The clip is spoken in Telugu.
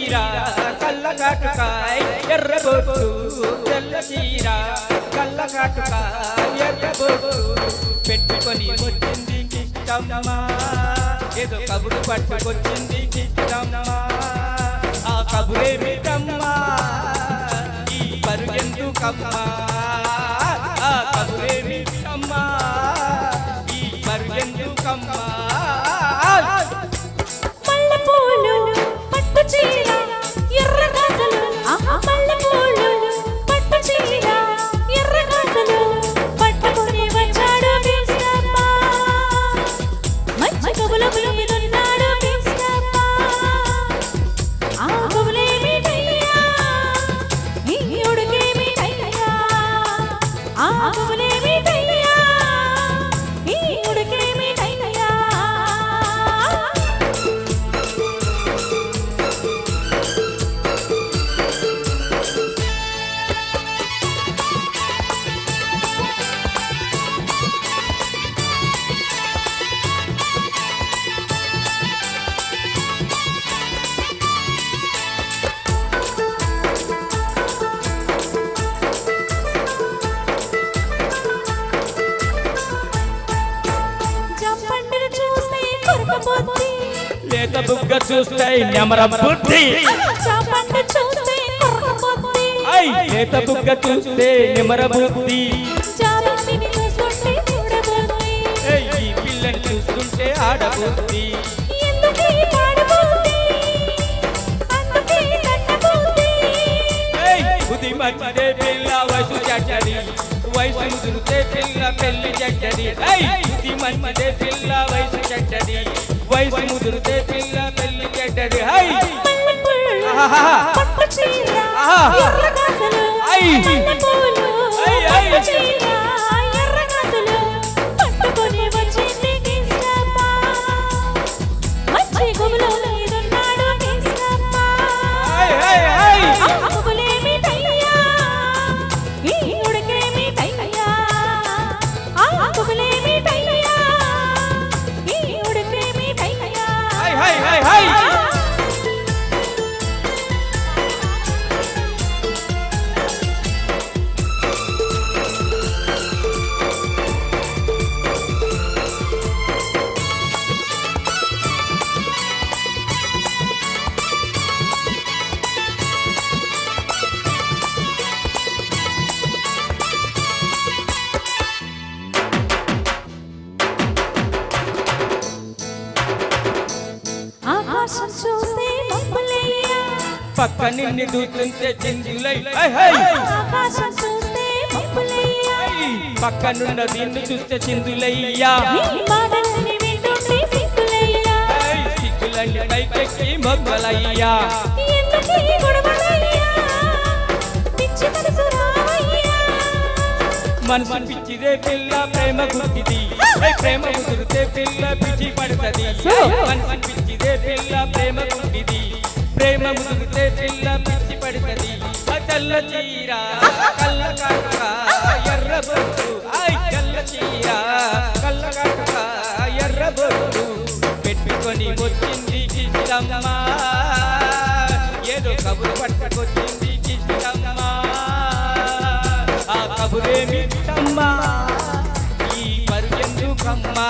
చీర కళ్ళకాటుకాయ్ ఎర్రబొట్టు తెల్ల చీర కళ్ళకాటుకాయ్ ఎర్రబొట్టు పెట్టుకొని వచ్చింది కిష్టమ్మ ఏదో కబురు పట్టుకొచ్చింది కిష్టమ్మ ఆ కబురేమిటమ్మా ఈ పరుగెందుకమ్మా ఆ కబురేమిటమ్మా ఈ పరుగెందుకమ్మా మల్లెపూలు పట్టు చీర ఎర్ర గాజులు మల్లెపూలు పట్టు చీర ఎర్ర గాజులు పట్టుకొని వచ్చాడు కృష్ణప్ప మంచి కబులుబులు మీదున్నాడు కృష్ణప్ప ఆ కబులేమిటయ్యా ఈ ఉడుకేమిటయ్యా ఆ కబులేమిటయ్యా ఈ ఉడుకేమిటయ్యా జంపండిని చూస్తే కొరకబోద్ది లేత బుగ్గ చూస్తే నెమర బుద్ధి జంపండి చూస్తే కొరకబోద్ది లేత బుగ్గ చూస్తే నెమర బుద్ధి జాబిలిని చూస్తుంటే చూడబోద్ది ఈ పిల్లని చూస్తుంటే ఆడబుద్ధి ఎందుకే పాడబోద్ది అందుకే కట్టబోద్ది బుద్ధి మధ్యదే పిల్ల వయసు చచ్చడి వయసు ముదిరితే పిల్ల పెళ్లి చచ్చడి బుద్ధి మధ్యదే పిల్ల వయసు చచ్చడి వయసు ముదిరితే పిల్ల పెళ్లి చచ్చడి మల్లెపూలు పట్టు చీర ఎర్ర గాజులు మల్లెపూలు పట్టు చీర ఎర్ర గాజులు పట్టుకొని వచ్చింది కృష్ణప్ప మంచి గుబులు మీదున్నాడు కృష్ణప్ప ఆ గుబులేమిటయ్యా ఈ ఉడుకేమిటయ్యా ఆ గుబులేమిటయ్యా ఈ ఉడుకేమిటయ్యా ఆకాశం చూస్తే మబ్బులయ్యా పక్క నిన్ను దూతుంటే చిందులై ఆకాశం చూస్తే మబ్బులయ్యా పక్క నుండి నిన్ను చూస్తే చిందులయ్యా నీ మాటలని వింటుంటే సిగ్గులయ్యా సిగ్గులన్నీ పైకెక్కి మొగ్గలయ్యా ఎందుకీ గొడవలయ్యా పిచ్చి మనసు రావయ్యా మనసు పిచ్చిదే పిల్ల ప్రేమ గుర్తిది ప్రేమ కుదిరితే పిల్ల పిచ్చి పడుతుంది మనసు పిచ్చిదే పిల్ల ప్రేమ గుర్తిది ప్రేమ కుదిరితే పిల్ల పిచ్చి పడుతుంది తెల్ల చీర కళ్ళ కాటుక ఎర్ర బొట్టు తెల్ల చీర కళ్ళ కాటుక ఎర్ర బొట్టు పెట్టుకొని వచ్చింది కిష్టమ్మ ఏదో కబురు పట్టుకొచ్చింది కిష్టమ్మ ఆ కబురేమిటమ్మా ఈ పరుగెందుకమ్మా